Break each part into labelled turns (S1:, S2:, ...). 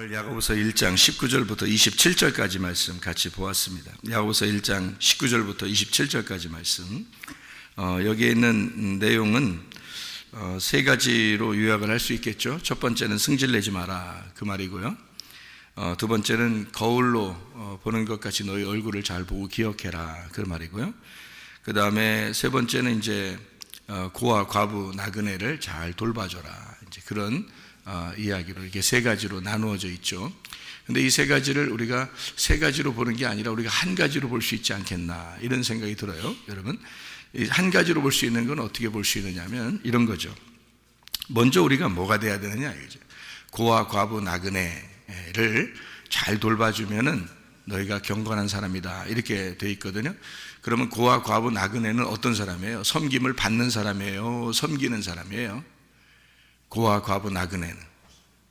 S1: 오늘 야고보서 1장 19절부터 27절까지 말씀 같이 보았습니다. 야고보서 1장 19절부터 27절까지 말씀, 여기에 있는 내용은 세 가지로 요약을 할 수 있겠죠. 첫 번째는 승질내지 마라, 그 말이고요. 두 번째는 거울로 보는 것 같이 너희 얼굴을 잘 보고 기억해라, 그 말이고요. 그 다음에 세 번째는 이제 고아, 과부, 나그네를 잘 돌봐줘라, 이제 그런 이야기로 이렇게 세 가지로 나누어져 있죠. 근데 이 세 가지를 우리가 세 가지로 보는 게 아니라 우리가 한 가지로 볼 수 있지 않겠나, 이런 생각이 들어요. 여러분, 한 가지로 볼 수 있는 건 어떻게 볼 수 있느냐면 이런 거죠. 먼저 우리가 뭐가 돼야 되느냐 이거죠. 고아, 과부, 나그네를 잘 돌봐주면은 너희가 경건한 사람이다, 이렇게 돼 있거든요. 그러면 고아, 과부, 나그네는 어떤 사람이에요? 섬김을 받는 사람이에요? 섬기는 사람이에요? 고아, 과부, 나그네는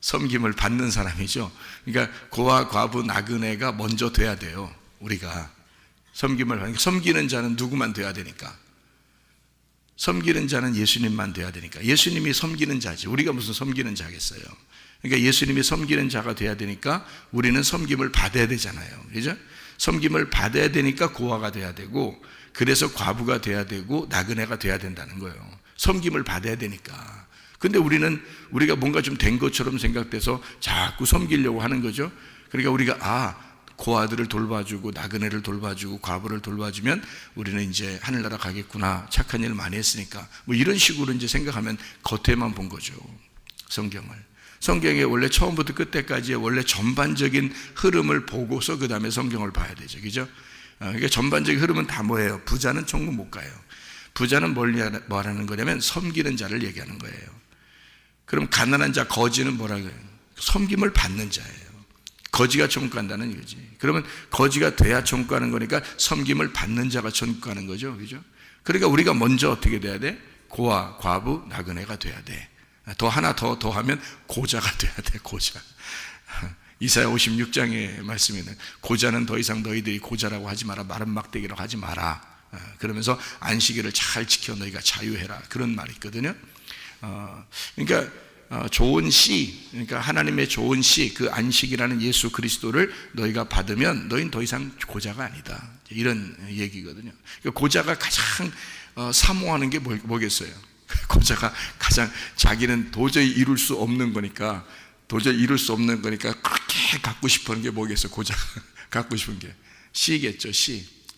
S1: 섬김을 받는 사람이죠. 그러니까 고아, 과부, 나그네가 먼저 돼야 돼요. 우리가 섬김을 받는, 섬기는 자는 누구만 돼야 되니까? 섬기는 자는 예수님만 돼야 되니까. 예수님이 섬기는 자지, 우리가 무슨 섬기는 자겠어요. 그러니까 예수님이 섬기는 자가 돼야 되니까 우리는 섬김을 받아야 되잖아요. 그죠? 섬김을 받아야 되니까 고아가 돼야 되고, 그래서 과부가 돼야 되고 나그네가 돼야 된다는 거예요. 섬김을 받아야 되니까. 근데 우리가 뭔가 좀 된 것처럼 생각돼서 자꾸 섬기려고 하는 거죠. 그러니까 우리가 고아들을 돌봐주고 나그네를 돌봐주고 과부를 돌봐주면 우리는 이제 하늘나라 가겠구나, 착한 일 많이 했으니까, 뭐 이런 식으로 이제 생각하면 겉에만 본 거죠. 성경에 원래 처음부터 끝까지의 원래 전반적인 흐름을 보고서 그 다음에 성경을 봐야 되죠. 그죠? 그러니까 전반적인 흐름은 다 뭐예요? 부자는 천국 못 가요. 부자는 뭘 말하는 거냐면 섬기는 자를 얘기하는 거예요. 그럼 가난한 자, 거지는 뭐라고 해요? 섬김을 받는 자예요. 거지가 천국 간다는 이거지. 그러면 거지가 돼야 천국 가는 거니까 섬김을 받는 자가 천국 가는 거죠. 그죠? 그러니까 우리가 먼저 어떻게 돼야 돼? 고아, 과부, 나그네가 돼야 돼. 더 하나 더 하면 고자가 돼야 돼. 고자. 이사야 56장의 말씀에는 고자는 더 이상 너희들이 고자라고 하지 마라, 마른 막대기라고 하지 마라, 그러면서 안식일을 잘 지켜 너희가 자유해라, 그런 말이 있거든요. 그러니까 좋은 씨, 그러니까 하나님의 좋은 씨, 그 안식이라는 예수 그리스도를 너희가 받으면 너희는 더 이상 고자가 아니다, 이런 얘기거든요. 그러니까 고자가 가장 사모하는 게 뭐겠어요? 고자가 가장 자기는 도저히 이룰 수 없는 거니까, 그렇게 갖고 싶은 게 뭐겠어요? 고자가 갖고 싶은 게 씨겠죠.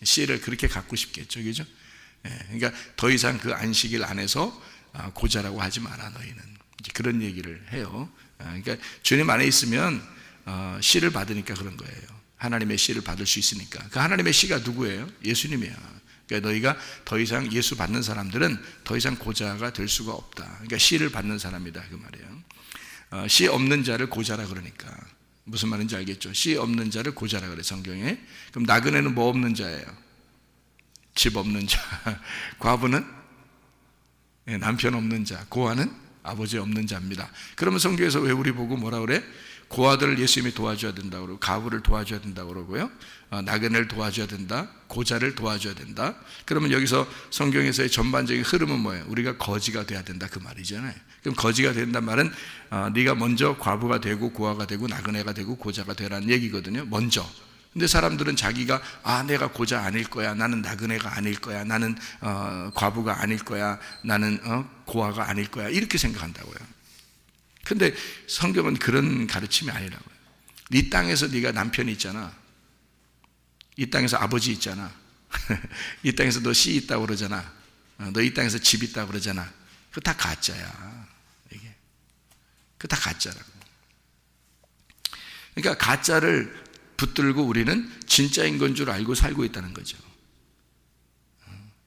S1: 씨를 그렇게 갖고 싶겠죠. 그죠? 그러니까 더 이상 그 안식일 안에서 고자라고 하지 마라, 너희는. 이제 그런 얘기를 해요. 그러니까 주님 안에 있으면 씨를 받으니까 그런 거예요. 하나님의 씨를 받을 수 있으니까. 그 하나님의 씨가 누구예요? 예수님이야. 그러니까 너희가 더 이상 예수 받는 사람들은 더 이상 고자가 될 수가 없다. 그러니까 씨를 받는 사람이다, 그 말이에요. 씨 없는 자를 고자라 그러니까. 무슨 말인지 알겠죠? 씨 없는 자를 고자라 그래, 성경에. 그럼 나그네는 뭐 없는 자예요? 집 없는 자. 과부는 남편 없는 자. 고아는 아버지 없는 자입니다. 그러면 성경에서 왜 우리 보고 뭐라 그래? 고아들을 예수님이 도와줘야 된다고 그러고, 과부를 도와줘야 된다고 그러고요, 나그네를 도와줘야 된다, 고자를 도와줘야 된다. 그러면 여기서 성경에서의 전반적인 흐름은 뭐예요? 우리가 거지가 돼야 된다, 그 말이잖아요. 그럼 거지가 된다는 말은 네가 먼저 과부가 되고 고아가 되고 나그네가 되고 고자가 되라는 얘기거든요, 먼저. 근데 사람들은 자기가 내가 고자 아닐 거야, 나는 나그네가 아닐 거야, 나는 과부가 아닐 거야, 나는 고아가 아닐 거야, 이렇게 생각한다고요. 근데 성경은 그런 가르침이 아니라고요. 네 땅에서 네가 남편이 있잖아, 이 땅에서 아버지 있잖아, 이 땅에서 너 씨 있다고 그러잖아, 너 이 땅에서 집 있다고 그러잖아. 그거 다 가짜야. 이게 그거 다 가짜라고. 그러니까 가짜를 붙들고 우리는 진짜인 건 줄 알고 살고 있다는 거죠.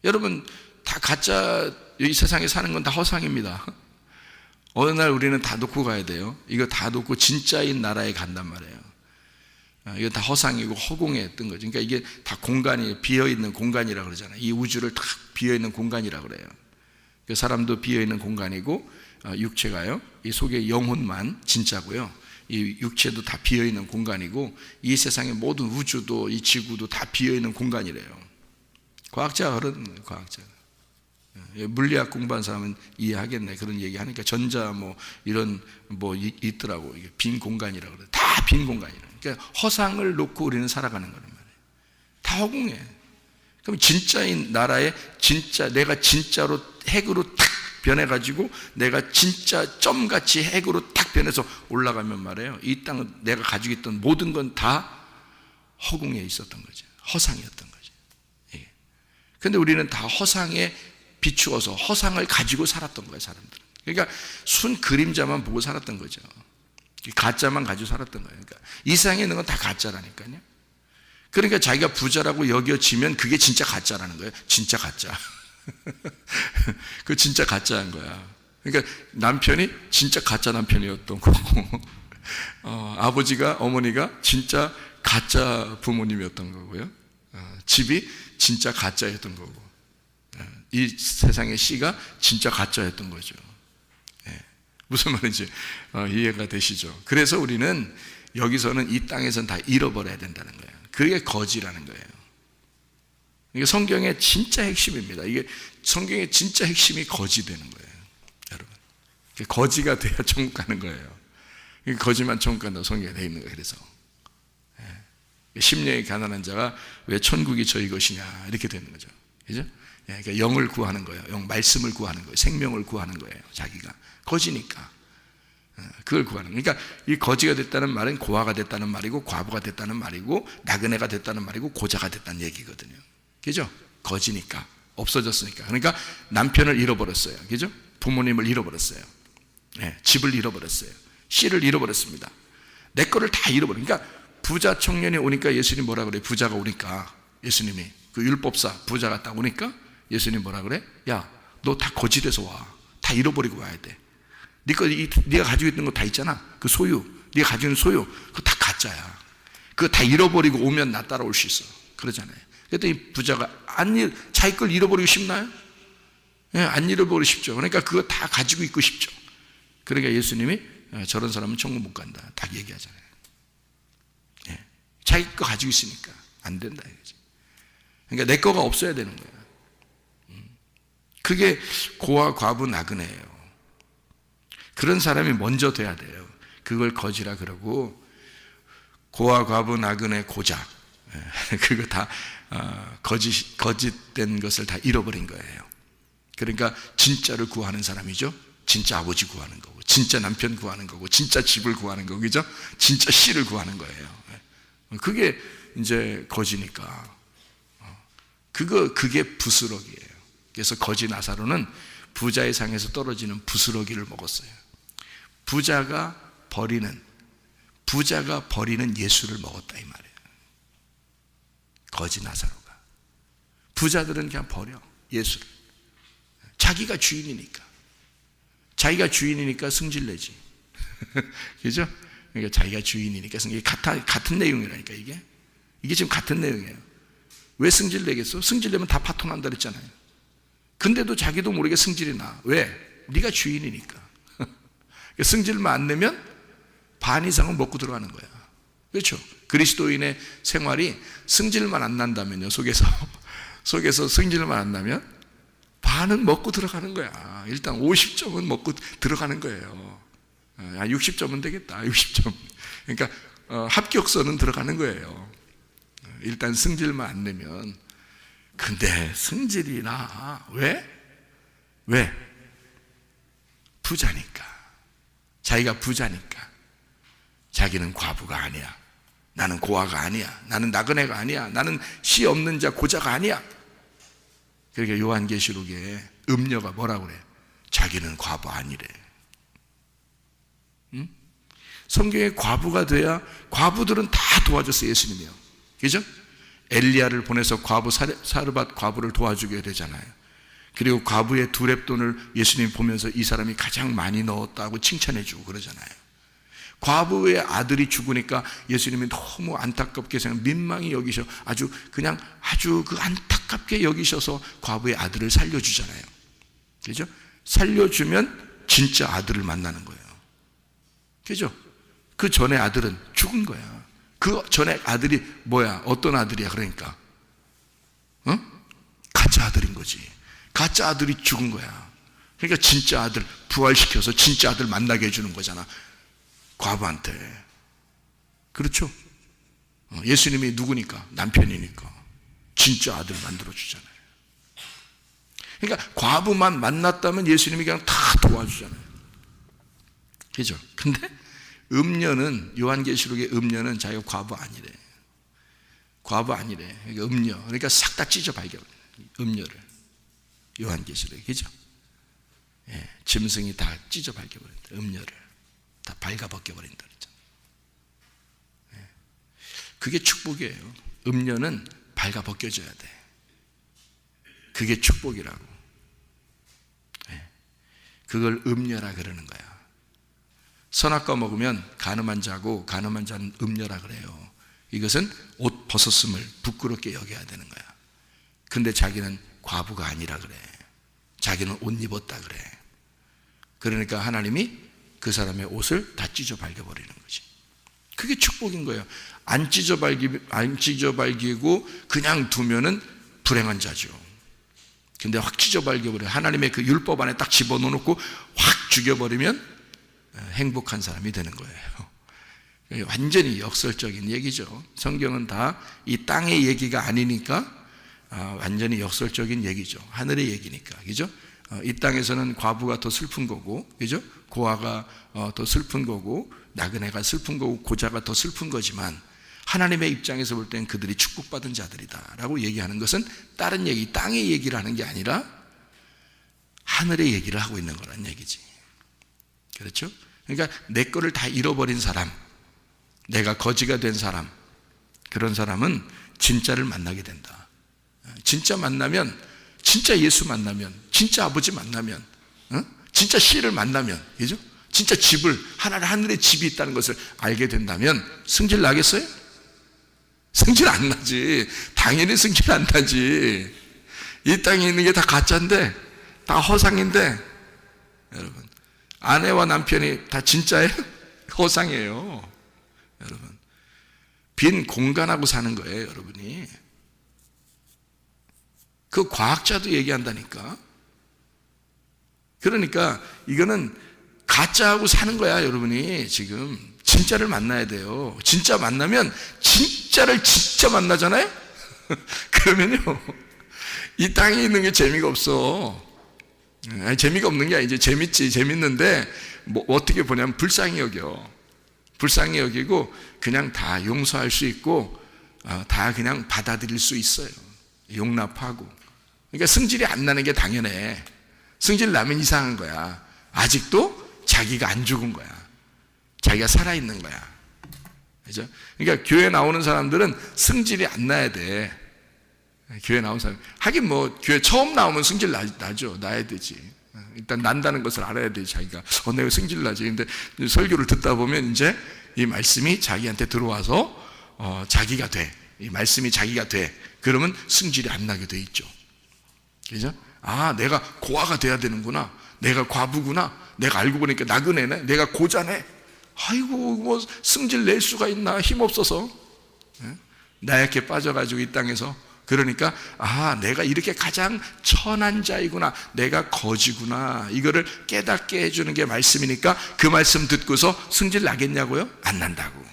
S1: 여러분, 다 가짜, 이 세상에 사는 건 다 허상입니다. 어느 날 우리는 다 놓고 가야 돼요. 이거 다 놓고 진짜인 나라에 간단 말이에요. 이거 다 허상이고 허공에 뜬 거죠. 그러니까 이게 다 공간이, 비어있는 공간이라고 그러잖아요. 이 우주를 다 비어있는 공간이라고 그래요. 그 사람도 비어있는 공간이고, 육체가요, 이 속에 영혼만 진짜고요, 이 육체도 다 비어있는 공간이고, 이 세상의 모든 우주도 이 지구도 다 비어있는 공간이래요. 과학자가 그런, 과학자가. 물리학 공부한 사람은 이해하겠네. 그런 얘기 하니까 전자 뭐 이런 뭐 있더라고. 이게 빈 공간이라고 그래. 다 다 빈 공간이에요. 그러니까 허상을 놓고 우리는 살아가는 거란 말이에요. 다 허공이에요. 그럼 진짜인 나라에 내가 진짜로 핵으로 탁 변해가지고 내가 진짜 점같이 핵으로 탁 변해서 올라가면 말이에요, 이 땅은 내가 가지고 있던 모든 건 다 허공에 있었던 거죠. 허상이었던 거죠. 그런데 우리는 다 허상에 비추어서 허상을 가지고 살았던 거예요, 사람들은. 그러니까 순 그림자만 보고 살았던 거죠. 가짜만 가지고 살았던 거예요. 그러니까 이 세상에 있는 건 다 가짜라니까요. 그러니까 자기가 부자라고 여겨지면 그게 진짜 가짜라는 거예요. 진짜 가짜. 그 진짜 가짜인 거야. 그러니까 남편이 진짜 가짜 남편이었던 거고, 아버지가, 어머니가 진짜 가짜 부모님이었던 거고요. 집이 진짜 가짜였던 거고, 이 세상의 씨가 진짜 가짜였던 거죠. 무슨 말인지 이해가 되시죠? 그래서 우리는 여기서는 이 땅에서는 다 잃어버려야 된다는 거예요. 그게 거지라는 거예요. 이게 성경의 진짜 핵심입니다. 이게 성경의 진짜 핵심이 거지 되는 거예요, 여러분. 거지가 돼야 천국 가는 거예요. 거지만 천국 간다고 성경에 되어 있는 거예요. 그래서 심령이 가난한 자가 왜 천국이 저희 것이냐, 이렇게 되는 거죠. 그죠? 그러니까 영을 구하는 거예요. 영 말씀을 구하는 거예요. 생명을 구하는 거예요. 자기가 거지니까 그걸 구하는 거예요. 그러니까 이 거지가 됐다는 말은 고아가 됐다는 말이고, 과부가 됐다는 말이고, 나그네가 됐다는 말이고, 고자가 됐다는 얘기거든요. 그죠? 거지니까, 없어졌으니까. 그러니까 남편을 잃어버렸어요. 그죠? 부모님을 잃어버렸어요. 집을 잃어버렸어요. 씨를 잃어버렸습니다. 내 거를 다 잃어버려. 그러니까 부자 청년이 오니까 예수님 뭐라 그래? 부자가 오니까 예수님이, 그 율법사 부자가 딱 오니까 예수님 뭐라 그래? 야, 너 다 거지 돼서 와. 다 잃어버리고 와야 돼. 네가 가지고 있는 거 다 있잖아. 그 소유, 네가 가지고 있는 소유, 그거 다 가짜야. 그거 다 잃어버리고 오면 나 따라올 수 있어. 그러잖아요. 그랬더니 부자가 자기 걸 잃어버리고 싶나요? 안 잃어버리고 싶죠. 그러니까 그거 다 가지고 있고 싶죠. 그러니까 예수님이 저런 사람은 천국 못 간다, 딱 얘기하잖아요. 자기 거 가지고 있으니까 안 된다 이거지. 그러니까 내 거가 없어야 되는 거예요. 그게 고아, 과부, 나그네예요. 그런 사람이 먼저 돼야 돼요. 그걸 거지라 그러고, 고아, 과부, 나그네, 고자, 그거 다 거짓된 것을 다 잃어버린 거예요. 그러니까 진짜를 구하는 사람이죠. 진짜 아버지 구하는 거고, 진짜 남편 구하는 거고, 진짜 집을 구하는 거고, 그죠? 진짜 씨를 구하는 거예요. 그게 이제 거지니까. 그게 부스러기예요. 그래서 거지 나사로는 부자의 상에서 떨어지는 부스러기를 먹었어요. 부자가 버리는 예수를 먹었다 이 말이에요. 거지 나사로가. 부자들은 그냥 버려, 예수를. 자기가 주인이니까 승질내지. 그죠? 그러니까 자기가 주인이니까 같은 내용이라니까. 이게 지금 같은 내용이에요. 왜 승질내겠어? 승질내면 다 파토난다 그랬잖아요. 근데도 자기도 모르게 승질이 나. 왜? 네가 주인이니까. 승질만 안 내면 반 이상은 먹고 들어가는 거야. 그렇죠? 그리스도인의 생활이 승질만 안 난다면요, 속에서 승질만 안 나면 반은 먹고 들어가는 거야. 일단 50점은 먹고 들어가는 거예요. 60점은 되겠다. 60점. 그러니까 합격선은 들어가는 거예요. 일단 승질만 안 내면. 근데 승질이 나. 왜? 부자니까. 자기가 부자니까. 자기는 과부가 아니야. 나는 고아가 아니야. 나는 나그네가 아니야. 나는 씨 없는 자, 고자가 아니야. 그러니까 요한계시록에 음녀가 뭐라고 그래? 자기는 과부 아니래. 응? 성경에 과부가 돼야, 과부들은 다 도와줬어요, 예수님이요. 그죠? 엘리야를 보내서 사르밧 과부를 도와주게 되잖아요. 그리고 과부의 2렙돈을 예수님이 보면서 이 사람이 가장 많이 넣었다고 칭찬해주고 그러잖아요. 과부의 아들이 죽으니까 예수님이 너무 안타깝게 민망히 여기셔 아주 그 안타깝게 여기셔서 과부의 아들을 살려주잖아요. 그죠? 살려주면 진짜 아들을 만나는 거예요. 그죠? 그 전에 아들은 죽은 거야. 그 전에 아들이 뭐야? 어떤 아들이야? 그러니까 가짜 아들인 거지. 가짜 아들이 죽은 거야. 그러니까 진짜 아들 부활시켜서 진짜 아들 만나게 해주는 거잖아, 과부한테.
S2: 그렇죠? 예수님이 누구니까? 남편이니까 진짜 아들 만들어주잖아요. 그러니까 과부만 만났다면 예수님이 그냥 다 도와주잖아요. 그죠? 근데 음녀는, 요한계시록의 음녀는 자기가 과부 아니래. 과부 아니래. 그러니까 음녀. 그러니까 싹 다 찢어 발견해. 음녀를. 요한계시록에. 그죠? 예, 짐승이 다 찢어 발견버린다. 음녀를. 다 발가벗겨버린다. 그랬잖아. 예. 그게 축복이에요. 음녀는 발가벗겨져야 돼. 그게 축복이라고. 예. 그걸 음녀라 그러는 거야. 선악과 먹으면 간음한 자고 간음한 자는 음녀라 그래요. 이것은 옷 벗었음을 부끄럽게 여겨야 되는 거야. 근데 자기는 과부가 아니라 그래. 자기는 옷 입었다 그래. 그러니까 하나님이 그 사람의 옷을 다 찢어 발겨버리는 거지. 그게 축복인 거예요. 안 찢어 발기고 그냥 두면은 불행한 자죠. 근데 확 찢어 발겨버려. 하나님의 그 율법 안에 딱 집어넣고 확 죽여버리면 행복한 사람이 되는 거예요. 완전히 역설적인 얘기죠. 성경은 다 이 땅의 얘기가 아니니까 완전히 역설적인 얘기죠. 하늘의 얘기니까. 그죠? 이 땅에서는 과부가 더 슬픈 거고, 그죠? 고아가 더 슬픈 거고, 나그네가 슬픈 거고, 고자가 더 슬픈 거지만 하나님의 입장에서 볼 때는 그들이 축복받은 자들이다 라고 얘기하는 것은 다른 얘기, 땅의 얘기를 하는 게 아니라 하늘의 얘기를 하고 있는 거란 얘기지. 그렇죠? 그러니까 내 거를 다 잃어버린 사람, 내가 거지가 된 사람, 그런 사람은 진짜를 만나게 된다. 진짜 만나면, 진짜 예수 만나면, 진짜 아버지 만나면, 진짜 씨를 만나면, 그죠? 진짜 집을, 하늘에 집이 있다는 것을 알게 된다면 승질 나겠어요? 승질 안 나지. 당연히 승질 안 나지. 이 땅에 있는 게 다 가짜인데, 다 허상인데, 여러분, 아내와 남편이 다 진짜예요? 허상이에요. 여러분, 빈 공간하고 사는 거예요, 여러분이. 그 과학자도 얘기한다니까. 그러니까 이거는 가짜하고 사는 거야, 여러분이. 지금 진짜를 만나야 돼요. 진짜 만나면 진짜를 진짜 만나잖아요. 그러면요, 이 땅에 있는 게 재미가 없어. 아니, 재미가 없는 게 아니지. 재밌지. 재밌는데 뭐 어떻게 보냐면 불쌍히 여겨. 불쌍히 여기고 그냥 다 용서할 수 있고 다 그냥 받아들일 수 있어요. 용납하고. 그러니까 승질이 안 나는 게 당연해. 승질 나면 이상한 거야. 아직도 자기가 안 죽은 거야. 자기가 살아있는 거야. 그죠? 그러니까 교회 나오는 사람들은 승질이 안 나야 돼. 교회 나온 사람. 하긴 뭐 교회 처음 나오면 승질 나죠. 나야 되지. 일단 난다는 것을 알아야 돼. 자기가 내가 승질 나지. 근데 설교를 듣다 보면 이제 이 말씀이 자기한테 들어와서 자기가 돼. 이 말씀이 자기가 돼. 그러면 승질이 안 나게 돼 있죠. 그죠? 아, 내가 고아가 돼야 되는구나. 내가 과부구나. 내가 알고 보니까 나그네네. 내가 고자네. 아이고, 뭐 승질 낼 수가 있나. 힘없어서 나약해 빠져가지고 이 땅에서. 그러니까 내가 이렇게 가장 천한 자이구나. 내가 거지구나. 이거를 깨닫게 해주는 게 말씀이니까 그 말씀 듣고서 승질 나겠냐고요? 안 난다고.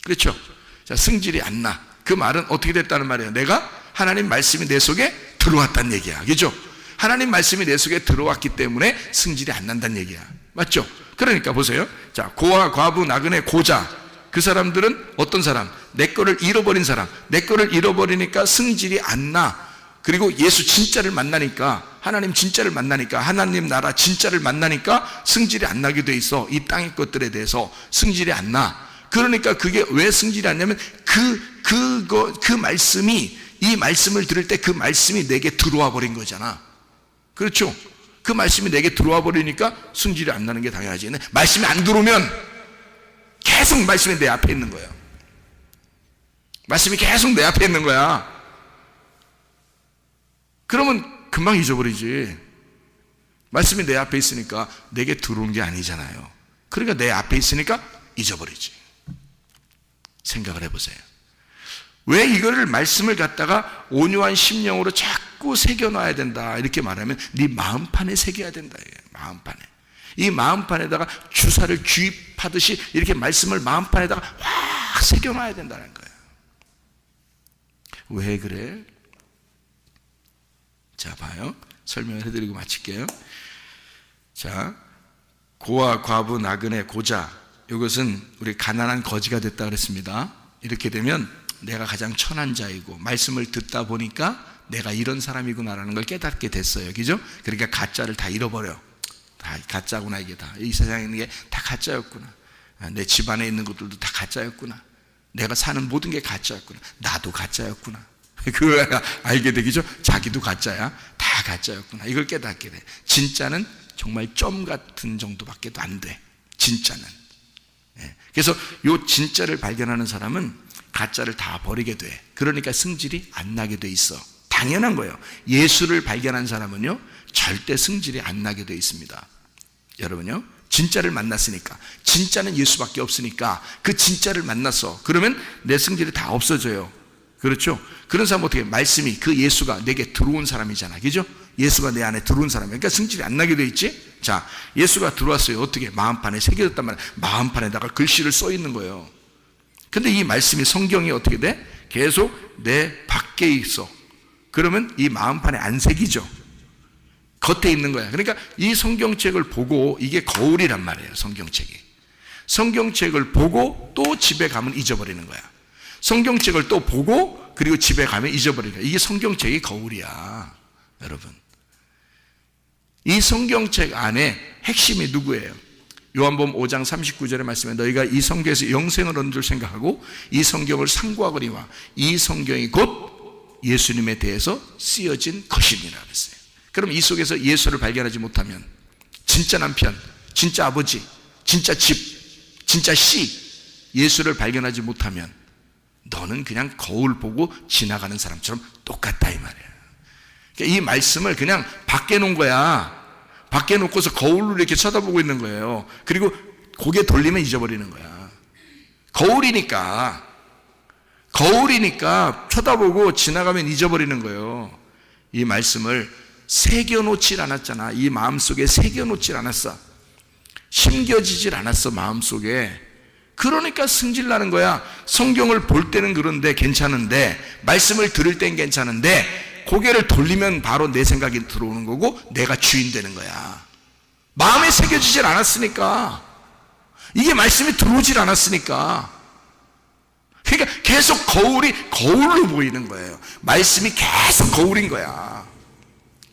S2: 그렇죠? 자, 승질이 안 나. 그 말은 어떻게 됐다는 말이에요? 내가 하나님 말씀이 내 속에 들어왔다는 얘기야. 그죠? 하나님 말씀이 내 속에 들어왔기 때문에 승질이 안 난다는 얘기야. 맞죠? 그러니까 보세요. 자, 고아, 과부, 나그네, 고자. 그 사람들은 어떤 사람? 내 거를 잃어버린 사람. 내 거를 잃어버리니까 승질이 안 나. 그리고 예수 진짜를 만나니까, 하나님 진짜를 만나니까, 하나님 나라 진짜를 만나니까 승질이 안 나게 돼 있어. 이 땅의 것들에 대해서 승질이 안 나. 그러니까 그게 왜 승질이 안 나냐면 그 말씀이, 이 말씀을 들을 때 그 말씀이 내게 들어와 버린 거잖아. 그렇죠? 그 말씀이 내게 들어와 버리니까 승질이 안 나는 게 당연하지. 말씀이 안 들어오면 계속 말씀이 내 앞에 있는 거예요. 말씀이 계속 내 앞에 있는 거야. 그러면 금방 잊어버리지. 말씀이 내 앞에 있으니까 내게 들어온 게 아니잖아요. 그러니까 내 앞에 있으니까 잊어버리지. 생각을 해보세요. 왜 이거를 말씀을 갖다가 온유한 심령으로 자꾸 새겨놔야 된다 이렇게 말하면 네 마음판에 새겨야 된다. 마음판에. 이 마음판에다가 주사를 주입하듯이 이렇게 말씀을 마음판에다가 확 딱 새겨놔야 된다는 거예요. 왜 그래? 자, 봐요. 설명을 해드리고 마칠게요. 자, 고아, 과부, 나그네, 고자, 이것은 우리 가난한 거지가 됐다 그랬습니다. 이렇게 되면 내가 가장 천한 자이고 말씀을 듣다 보니까 내가 이런 사람이구나라는 걸 깨닫게 됐어요. 그죠? 그러니까 가짜를 다 잃어버려. 다 가짜구나. 이게 다 이 세상에 있는 게 다 가짜였구나. 내 집안에 있는 것들도 다 가짜였구나. 내가 사는 모든 게 가짜였구나. 나도 가짜였구나. 그걸 알게 되기죠. 자기도 가짜야. 다 가짜였구나. 이걸 깨닫게 돼. 진짜는 정말 점 같은 정도밖에 안 돼. 진짜는. 그래서 이 진짜를 발견하는 사람은 가짜를 다 버리게 돼. 그러니까 승질이 안 나게 돼 있어. 당연한 거예요. 예수를 발견한 사람은요, 절대 승질이 안 나게 돼 있습니다. 여러분요, 진짜를 만났으니까, 진짜는 예수밖에 없으니까 그 진짜를 만났어. 그러면 내 승질이 다 없어져요. 그렇죠? 그런 사람 어떻게, 말씀이, 그 예수가 내게 들어온 사람이잖아. 그죠? 예수가 내 안에 들어온 사람이야. 그러니까 승질이 안 나게 돼 있지? 자, 예수가 들어왔어요. 어떻게? 마음판에 새겨졌단 말이야. 마음판에다가 글씨를 써 있는 거예요. 근데 이 말씀이, 성경이 어떻게 돼? 계속 내 밖에 있어. 그러면 이 마음판에 안 새기죠. 겉에 있는 거야. 그러니까 이 성경책을 보고, 이게 거울이란 말이에요. 성경책이. 성경책을 보고 또 집에 가면 잊어버리는 거야. 성경책을 또 보고 그리고 집에 가면 잊어버리는 거야. 이게 성경책이 거울이야. 여러분, 이 성경책 안에 핵심이 누구예요? 요한복음 5장 39절의 말씀에 너희가 이 성경에서 영생을 얻는 줄 생각하고 이 성경을 상고하거니와 이 성경이 곧 예수님에 대해서 쓰여진 것이니라 그랬어요. 그럼 이 속에서 예수를 발견하지 못하면, 진짜 남편, 진짜 아버지, 진짜 집, 진짜 씨, 예수를 발견하지 못하면 너는 그냥 거울 보고 지나가는 사람처럼 똑같다 이 말이야. 그러니까 이 말씀을 그냥 밖에 놓은 거야. 밖에 놓고서 거울로 이렇게 쳐다보고 있는 거예요. 그리고 고개 돌리면 잊어버리는 거야. 거울이니까 쳐다보고 지나가면 잊어버리는 거예요. 이 말씀을 새겨놓질 않았잖아. 이 마음속에 새겨놓질 않았어. 심겨지질 않았어, 마음속에. 그러니까 승질나는 거야. 성경을 볼 때는 그런데 괜찮은데, 말씀을 들을 땐 괜찮은데, 고개를 돌리면 바로 내 생각이 들어오는 거고 내가 주인 되는 거야. 마음에 새겨지질 않았으니까. 이게 말씀이 들어오질 않았으니까. 그러니까 계속 거울로 보이는 거예요. 말씀이 계속 거울인 거야.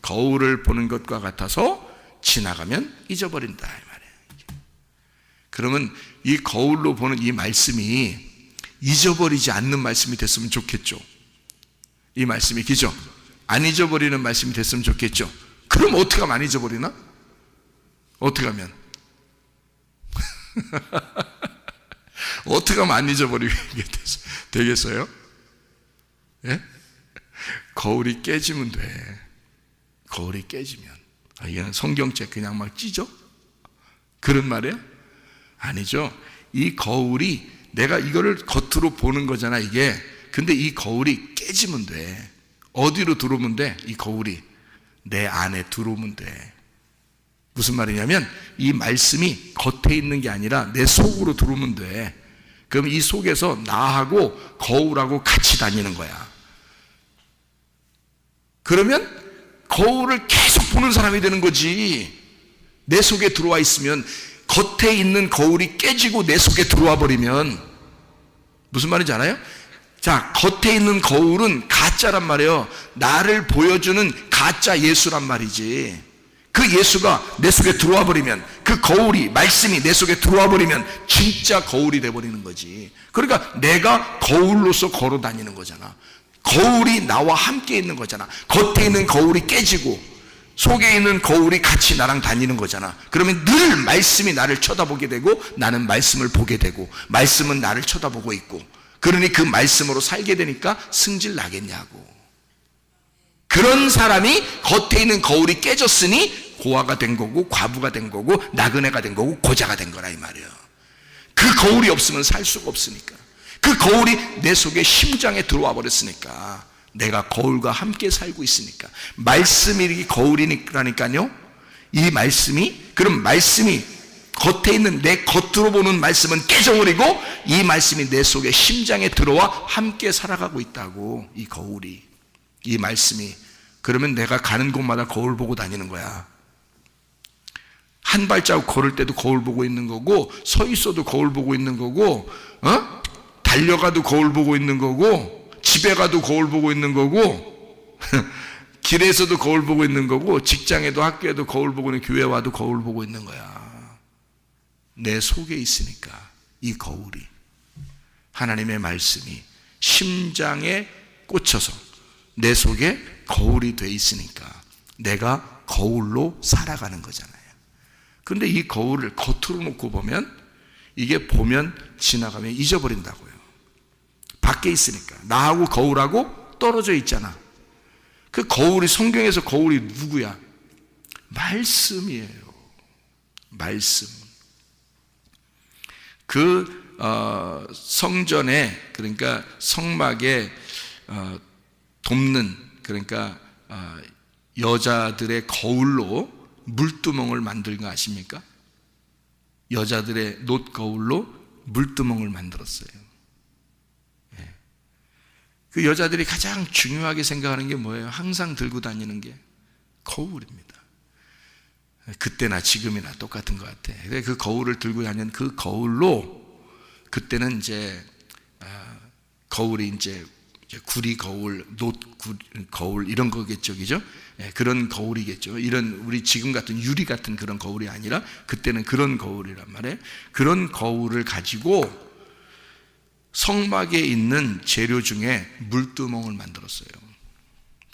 S2: 거울을 보는 것과 같아서 지나가면 잊어버린다 이 말이에요. 그러면 이 거울로 보는 이 말씀이 잊어버리지 않는 말씀이 됐으면 좋겠죠. 이 말씀이, 그죠? 안 잊어버리는 말씀이 됐으면 좋겠죠. 그럼 어떻게 하면 안 잊어버리나? 어떻게 하면? 어떻게 하면 안 잊어버리게 되겠어요? 예? 거울이 깨지면 돼. 거울이 깨지면. 이게 성경책 그냥 막 찢어? 그런 말이에요? 아니죠. 이 거울이, 내가 이거를 겉으로 보는 거잖아 이게. 근데 이 거울이 깨지면 돼. 어디로 들어오면 돼? 이 거울이 내 안에 들어오면 돼. 무슨 말이냐면 이 말씀이 겉에 있는 게 아니라 내 속으로 들어오면 돼. 그럼 이 속에서 나하고 거울하고 같이 다니는 거야. 그러면 거울을 계속 보는 사람이 되는 거지. 내 속에 들어와 있으면, 겉에 있는 거울이 깨지고 내 속에 들어와 버리면, 무슨 말인지 알아요? 자, 겉에 있는 거울은 가짜란 말이에요. 나를 보여주는 가짜 예수란 말이지. 그 예수가 내 속에 들어와 버리면, 그 거울이, 말씀이 내 속에 들어와 버리면 진짜 거울이 돼버리는 거지. 그러니까 내가 거울로서 걸어 다니는 거잖아. 거울이 나와 함께 있는 거잖아. 겉에 있는 거울이 깨지고 속에 있는 거울이 같이 나랑 다니는 거잖아. 그러면 늘 말씀이 나를 쳐다보게 되고 나는 말씀을 보게 되고 말씀은 나를 쳐다보고 있고, 그러니 그 말씀으로 살게 되니까 승질 나겠냐고. 그런 사람이 겉에 있는 거울이 깨졌으니 고아가 된 거고 과부가 된 거고 나그네가 된 거고 고자가 된 거라 이 말이에요. 그 거울이 없으면 살 수가 없으니까. 그 거울이 내 속에 심장에 들어와 버렸으니까. 내가 거울과 함께 살고 있으니까. 말씀이 거울이니까요. 이 말씀이, 그럼 말씀이 겉에 있는 내 겉으로 보는 말씀은 깨져버리고 이 말씀이 내 속에 심장에 들어와 함께 살아가고 있다고. 이 거울이, 이 말씀이. 그러면 내가 가는 곳마다 거울 보고 다니는 거야. 한 발자국 걸을 때도 거울 보고 있는 거고, 서 있어도 거울 보고 있는 거고, 달려가도 거울 보고 있는 거고, 집에 가도 거울 보고 있는 거고, 길에서도 거울 보고 있는 거고, 직장에도 학교에도 거울 보고 있는, 교회 와도 거울 보고 있는 거야. 내 속에 있으니까. 이 거울이, 하나님의 말씀이 심장에 꽂혀서 내 속에 거울이 돼 있으니까 내가 거울로 살아가는 거잖아요. 그런데 이 거울을 겉으로 놓고 보면, 이게 보면 지나가면 잊어버린다고요. 밖에 있으니까. 나하고 거울하고 떨어져 있잖아. 그 거울이, 성경에서 거울이 누구야? 말씀이에요. 말씀. 성전에, 그러니까 성막에 돕는, 그러니까 여자들의 거울로 물두멍을 만든 거 아십니까? 여자들의 놋거울로 물두멍을 만들었어요. 예. 그 여자들이 가장 중요하게 생각하는 게 뭐예요? 항상 들고 다니는 게 거울입니다. 그때나 지금이나 똑같은 것 같아. 그 거울을 들고 다니는 그 거울로, 그때는 이제 거울이 이제 구리 거울, 놋 거울 이런 거겠죠, 그죠? 예, 그런 거울이겠죠. 이런 우리 지금 같은 유리 같은 그런 거울이 아니라 그때는 그런 거울이란 말이에요. 그런 거울을 가지고 성막에 있는 재료 중에 물두멍을 만들었어요.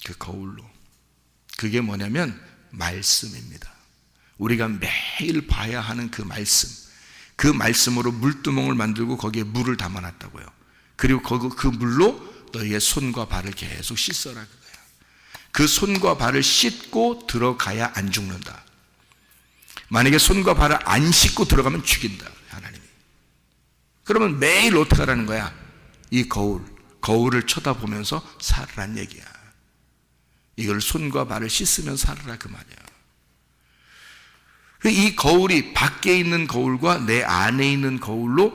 S2: 그 거울로. 그게 뭐냐면 말씀입니다. 우리가 매일 봐야 하는 그 말씀, 그 말씀으로 물두멍을 만들고 거기에 물을 담아놨다고요. 그리고 그 물로 너희의 손과 발을 계속 씻어라 그거야. 그 손과 발을 씻고 들어가야 안 죽는다. 만약에 손과 발을 안 씻고 들어가면 죽인다, 하나님이. 그러면 매일 어떻게 하라는 거야? 이 거울을 쳐다보면서 살으란 얘기야. 이걸 손과 발을 씻으면 살으라 그 말이야. 이 거울이 밖에 있는 거울과 내 안에 있는 거울로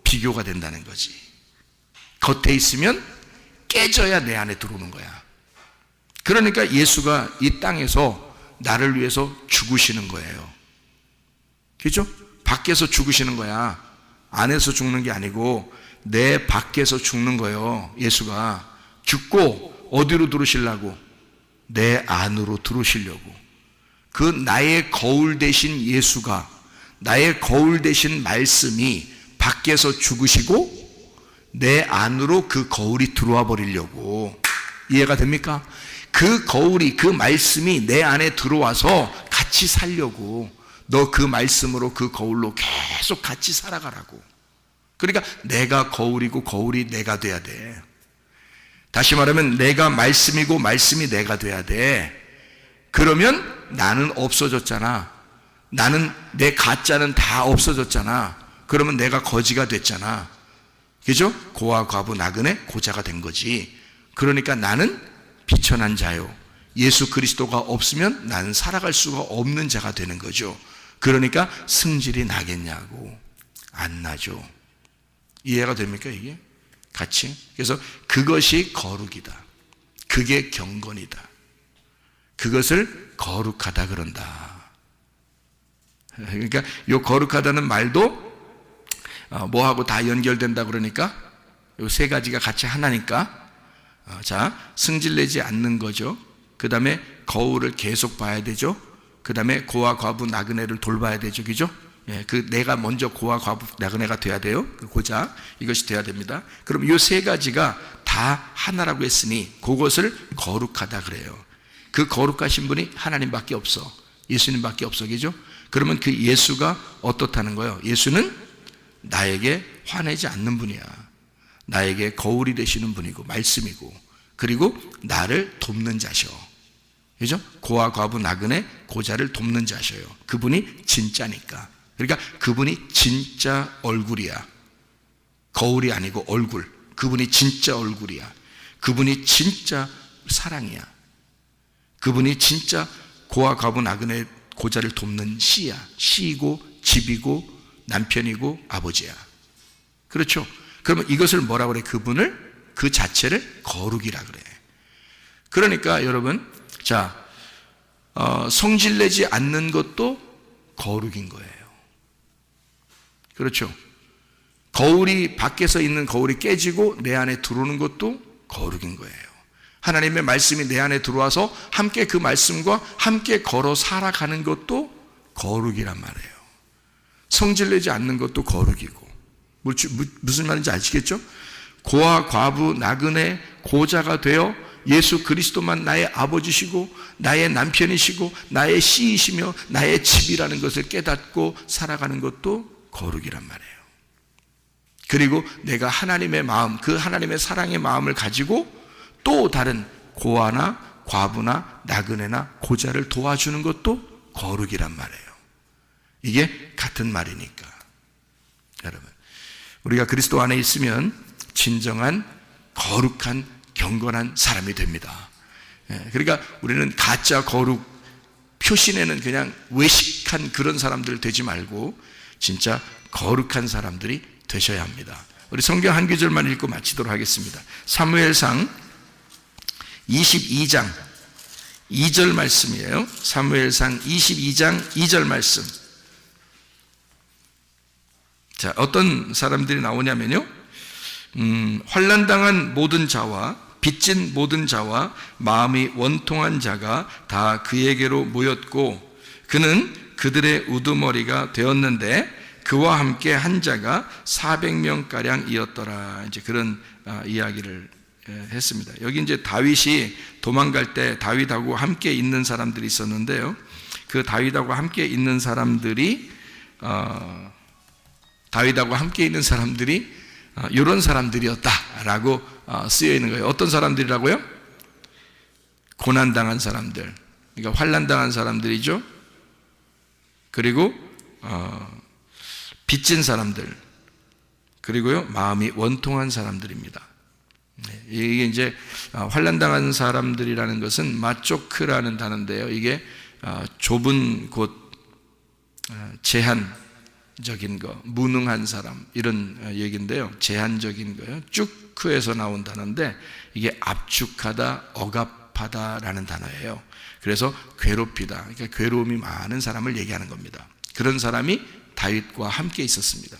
S2: 비교가 된다는 거지. 겉에 있으면 깨져야 내 안에 들어오는 거야. 그러니까 예수가 이 땅에서 나를 위해서 죽으시는 거예요. 그죠? 밖에서 죽으시는 거야. 안에서 죽는 게 아니고 내 밖에서 죽는 거예요. 예수가 죽고 어디로 들어오시려고? 내 안으로 들어오시려고. 그 나의 거울 대신 예수가, 나의 거울 대신 말씀이 밖에서 죽으시고 내 안으로 그 거울이 들어와 버리려고. 이해가 됩니까? 그 거울이, 그 말씀이 내 안에 들어와서 같이 살려고. 너 그 말씀으로 그 거울로 계속 같이 살아가라고. 그러니까 내가 거울이고 거울이 내가 돼야 돼. 다시 말하면 내가 말씀이고 말씀이 내가 돼야 돼. 그러면 나는 없어졌잖아. 나는, 내 가짜는 다 없어졌잖아. 그러면 내가 거지가 됐잖아. 그죠? 고아, 과부, 나그네, 고자가 된 거지. 그러니까 나는 비천한 자요. 예수 그리스도가 없으면 나는 살아갈 수가 없는 자가 되는 거죠. 그러니까 승질이 나겠냐고. 안 나죠. 이해가 됩니까, 이게? 같이? 그래서 그것이 거룩이다. 그게 경건이다. 그것을 거룩하다 그런다. 그러니까 이 거룩하다는 말도 뭐하고 다 연결된다 그러니까 이 세 가지가 같이 하나니까, 자, 승질내지 않는 거죠. 그 다음에 거울을 계속 봐야 되죠. 그 다음에 고아, 과부, 나그네를 돌봐야 되죠. 그죠? 예, 그 내가 먼저 고아, 과부, 나그네가 돼야 돼요. 그 고자, 이것이 돼야 됩니다. 그럼 이 세 가지가 다 하나라고 했으니 그것을 거룩하다 그래요. 그 거룩하신 분이 하나님밖에 없어. 예수님밖에 없어. 그죠? 그러면 그 예수가 어떻다는 거예요? 예수는 나에게 화내지 않는 분이야. 나에게 거울이 되시는 분이고 말씀이고, 그리고 나를 돕는 자셔. 그죠? 고아, 과부, 나그네, 고자를 돕는 자셔요. 그분이 진짜니까. 그러니까 그분이 진짜 얼굴이야. 거울이 아니고 얼굴. 그분이 진짜 얼굴이야. 그분이 진짜 사랑이야. 그분이 진짜 고아, 과부, 나그네, 고자를 돕는 시야. 시이고 집이고 남편이고 아버지야. 그렇죠? 그러면 이것을 뭐라 그래? 그분을, 그 자체를 거룩이라 그래. 그러니까 여러분, 자, 성질내지 않는 것도 거룩인 거예요. 그렇죠? 거울이, 밖에서 있는 거울이 깨지고 내 안에 들어오는 것도 거룩인 거예요. 하나님의 말씀이 내 안에 들어와서 함께 그 말씀과 함께 걸어 살아가는 것도 거룩이란 말이에요. 성질내지 않는 것도 거룩이고. 무슨 말인지 아시겠죠? 고아, 과부, 나그네, 고자가 되어 예수 그리스도만 나의 아버지시고 나의 남편이시고 나의 씨이시며 나의 집이라는 것을 깨닫고 살아가는 것도 거룩이란 말이에요. 그리고 내가 하나님의 마음, 그 하나님의 사랑의 마음을 가지고 또 다른 고아나 과부나 나그네나 고자를 도와주는 것도 거룩이란 말이에요. 이게 같은 말이니까. 여러분, 우리가 그리스도 안에 있으면 진정한 거룩한 경건한 사람이 됩니다. 그러니까 우리는 가짜 거룩 표시내는 그냥 외식한 그런 사람들 되지 말고 진짜 거룩한 사람들이 되셔야 합니다. 우리 성경 한 구절만 읽고 마치도록 하겠습니다. 사무엘상 22장 2절 말씀이에요. 사무엘상 22장 2절 말씀. 자, 어떤 사람들이 나오냐면요, 환난당한 모든 자와 빚진 모든 자와 마음이 원통한 자가 다 그에게로 모였고 그는 그들의 우두머리가 되었는데 그와 함께 한 자가 400명가량이었더라. 이제 그런 이야기를 했습니다. 여기 이제 다윗이 도망갈 때 다윗하고 함께 있는 사람들이 있었는데요, 그 다윗하고 함께 있는 사람들이 이런 사람들이었다라고 쓰여 있는 거예요. 어떤 사람들이라고요? 고난당한 사람들, 그러니까 환난당한 사람들이죠. 그리고 빚진 사람들, 그리고요 마음이 원통한 사람들입니다. 이게 이제 환난당한 사람들이라는 것은 마초크라는 단어인데요, 이게 좁은 곳, 제한적인 거, 무능한 사람, 이런 얘기인데요. 제한적인 거예요. 쭈크에서 나온 단어인데 이게 압축하다, 억압하다라는 단어예요. 그래서 괴롭히다, 그러니까 괴로움이 많은 사람을 얘기하는 겁니다. 그런 사람이 다윗과 함께 있었습니다.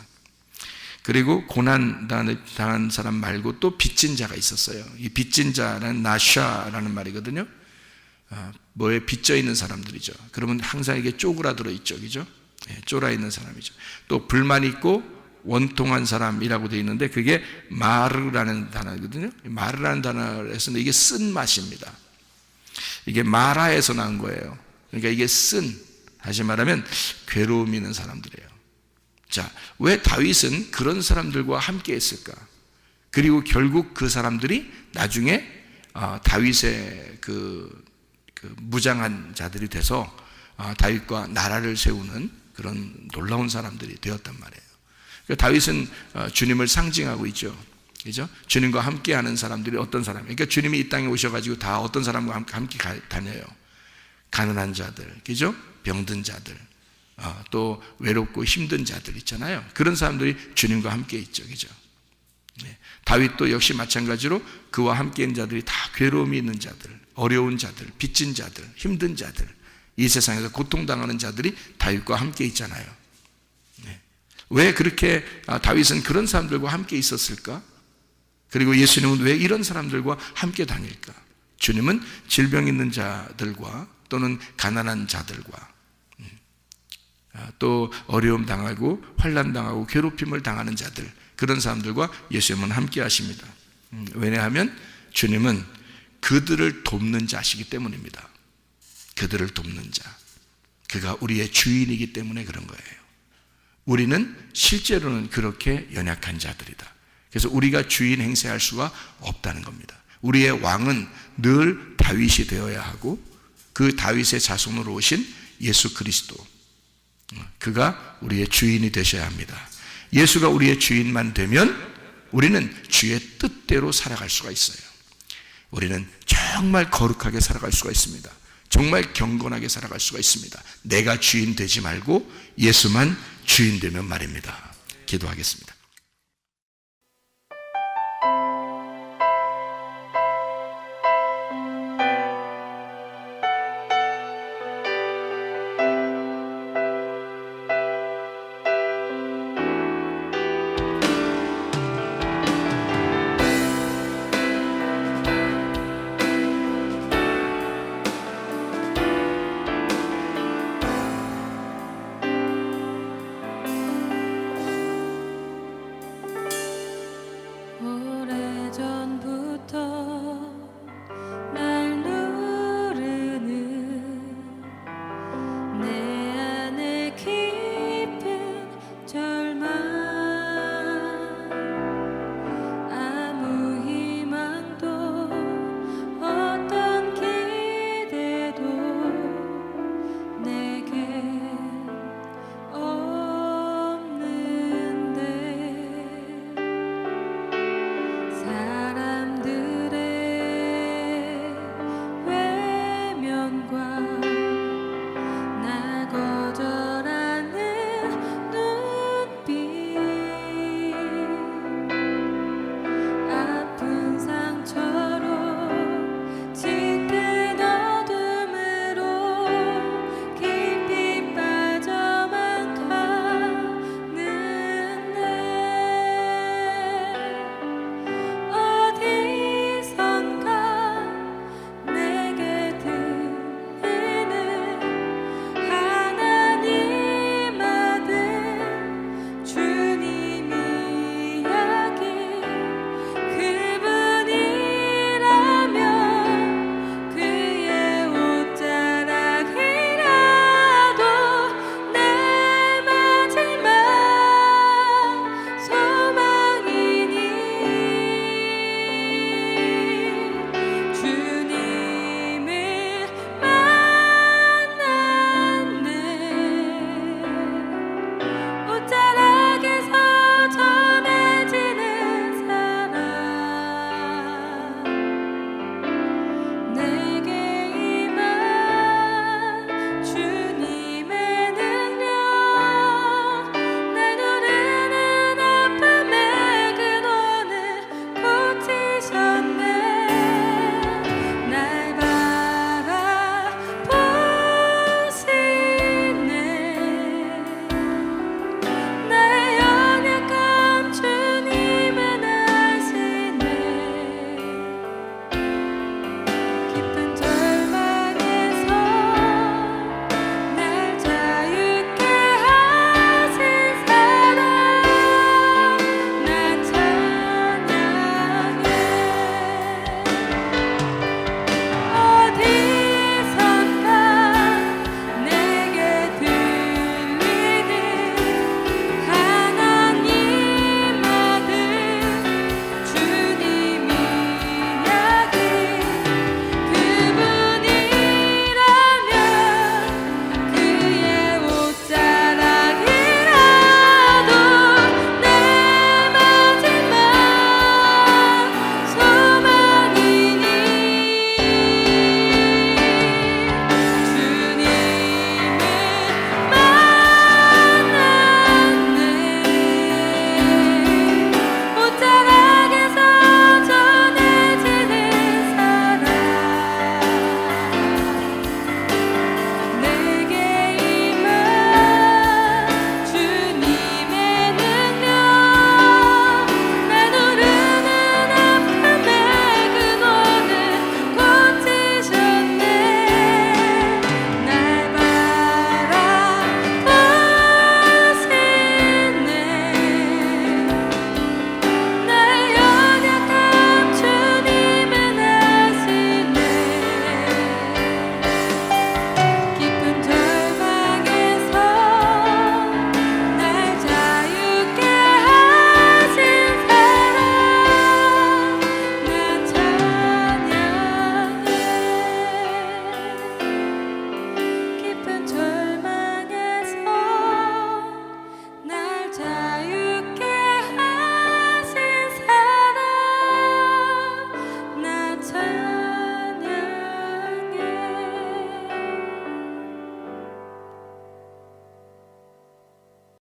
S2: 그리고 고난 당한 사람 말고 또 빚진 자가 있었어요. 이 빚진 자는 나샤라는 말이거든요. 뭐에 빚져 있는 사람들이죠. 그러면 항상 이게 쪼그라들어 있죠, 그죠? 쫄아 있는 사람이죠. 또 불만 있고 원통한 사람이라고 되어 있는데 그게 마르라는 단어거든요. 마르라는 단어를 했는데 이게 쓴 맛입니다. 이게 마라에서 나온 거예요. 그러니까 이게 다시 말하면 괴로움이 있는 사람들이에요. 자, 왜 다윗은 그런 사람들과 함께 했을까? 그리고 결국 그 사람들이 나중에 다윗의 그 무장한 자들이 돼서 다윗과 나라를 세우는 그런 놀라운 사람들이 되었단 말이에요. 그러니까 다윗은 주님을 상징하고 있죠, 그죠? 주님과 함께하는 사람들이 어떤 사람이에요? 그러니까 주님이 이 땅에 오셔가지고 다 어떤 사람과 함께 다녀요? 가난한 자들, 그죠? 병든 자들, 또 외롭고 힘든 자들 있잖아요. 그런 사람들이 주님과 함께 있죠, 그죠? 다윗도 역시 마찬가지로 그와 함께 있는 자들이 다 괴로움이 있는 자들, 어려운 자들, 빚진 자들, 힘든 자들, 이 세상에서 고통당하는 자들이 다윗과 함께 있잖아요. 왜 그렇게 다윗은 그런 사람들과 함께 있었을까? 그리고 예수님은 왜 이런 사람들과 함께 다닐까? 주님은 질병 있는 자들과 또는 가난한 자들과 또 어려움 당하고 환난 당하고 괴롭힘을 당하는 자들, 그런 사람들과 예수님은 함께 하십니다. 왜냐하면 주님은 그들을 돕는 자시기 때문입니다. 그들을 돕는 자, 그가 우리의 주인이기 때문에 그런 거예요. 우리는 실제로는 그렇게 연약한 자들이다. 그래서 우리가 주인 행세할 수가 없다는 겁니다. 우리의 왕은 늘 다윗이 되어야 하고 그 다윗의 자손으로 오신 예수 그리스도, 그가 우리의 주인이 되셔야 합니다. 예수가 우리의 주인만 되면 우리는 주의 뜻대로 살아갈 수가 있어요. 우리는 정말 거룩하게 살아갈 수가 있습니다. 정말 경건하게 살아갈 수가 있습니다. 내가 주인 되지 말고 예수만 주인 되면 말입니다. 기도하겠습니다.